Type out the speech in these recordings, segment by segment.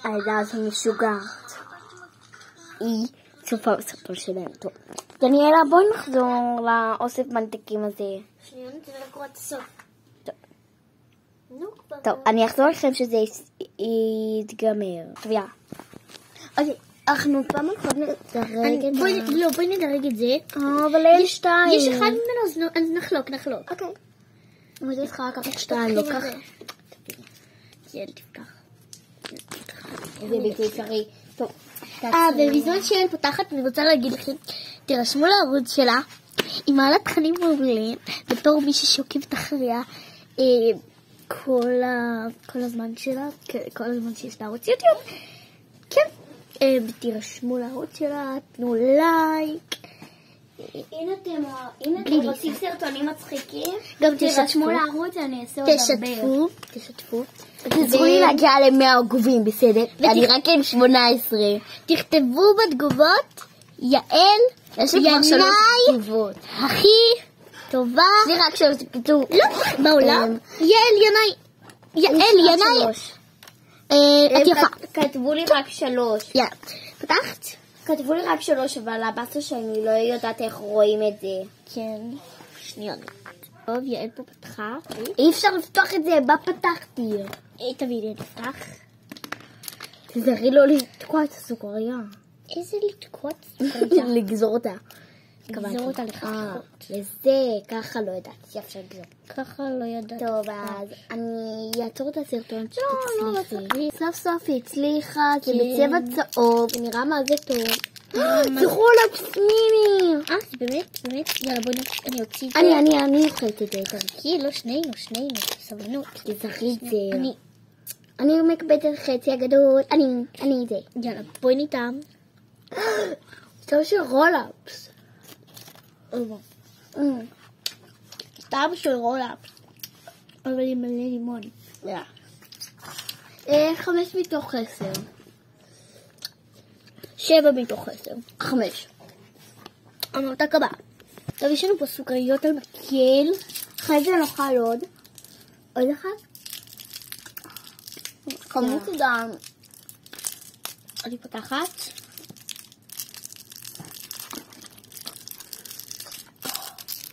הילדה הזו משוגעת. היא צופה בסרטון שלהם. טוב. דניאלה, בואי נחזור לאוסף מנתקים הזה. שנייה, נתן לקרוא את הסוף. טוב, אני אחזור לכם שזה יתגמר. טוב, יאללה. אוקיי, אנחנו פעם אחת נדרג את זה. לא, בואי נדרג את זה. אבל אין שתיים. יש אחד ממנו, אז נחלוק. אוקיי. אבל זה צריכה לקחת שתיים, לא ככה. יאללה, תפתח. זה בלתי אפשרי. טוב. ובזמן שיעל פותחת, אני רוצה להגיד לכם, תירשמו לערוץ שלה, היא מעלה תכנים מעולים, בתור מי ששוקבת אחריה כל הזמן שלה, כל הזמן שיש לה ערוץ יוטיוב. כן, תירשמו לערוץ שלה, תנו לייק. אם אתם רוצים סרטונים מצחיקים, גם תירשמו לערוץ, אני אעשה עוד הרבה. תשתפו. תעזרו לי להגיע ל100 עוקבים, בסדר? אני רק עם 18. תכתבו בתגובות, יעל יש לי כבר 3 תגובות. הכי טובה. יש לי רק 3 תגובות. לא, בעולם. יעל ינאי. את יפה. כתבו לי רק 3. יאללה, פתחת? כתבו לי רק 3, אבל הבאסה שאני לא יודעת איך רואים את זה. כן. שנייה. טוב, יעל פה פתחה. אי אפשר לפתוח את זה, מה פתחתי? תביא לי לפתח. תזרי לא לתקוע את הסוכריה. איזה לתקוע את הסוכריה? לגזור אותה. לגזור אותה לחתיכות. לזה, ככה לא ידעתי שאפשר לגזור. ככה לא ידעתי. טוב, אז אני אעצור את הסרטון לא שתצליחי. סוף סוף היא הצליחה, זה בצבע צהוב, זה נראה מה זה טוב. תראו לה פנימי. זה באמת? יאללה, בואי אני אוציא את זה. אני אוכלת את זה. תרקי, לא, שנינו, סבלנות. תזכרי את זה. אני מקבלת את החצי הגדול, אני זה. יאללה, בואי ניתם. טוב של רולאפס. טעם של רולאפס. אבל עם מלא לימון. 5 מתוך 10. 7 מתוך 10. 5. אמרת קבע. טוב, יש לנו פה סוכריות על מקל. אחרי זה נאכל עוד אחד. כמות גם. אני פותחת.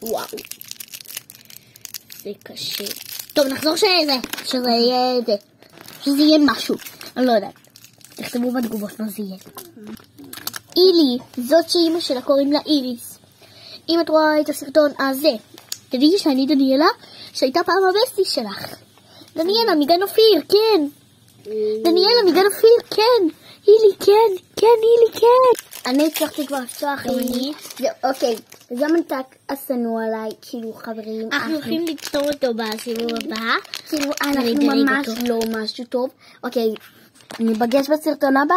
וואו. זה קשה. טוב, נחזור שזה יהיה משהו. אני לא יודעת. תכתבו בתגובות מה זה יהיה. אילי, זאת שאימא שלה קוראים לה איריס. אם את רואה את הסרטון הזה, תדעי שאני דניאלה, שהייתה פעם הבסטי שלך. דניאלה מגן אופיר, כן. דניאלה מגן אופיר, כן. אילי, כן, אילי, כן. אני הצלחתי כבר לפתוח אילי. אוקיי, זה המנתק השנוא עליי, כאילו חברים. אנחנו הולכים לפתור אותו בסיבוב הבא. כאילו אנחנו ממש לא משהו טוב. אוקיי, ניפגש בסרטון הבא.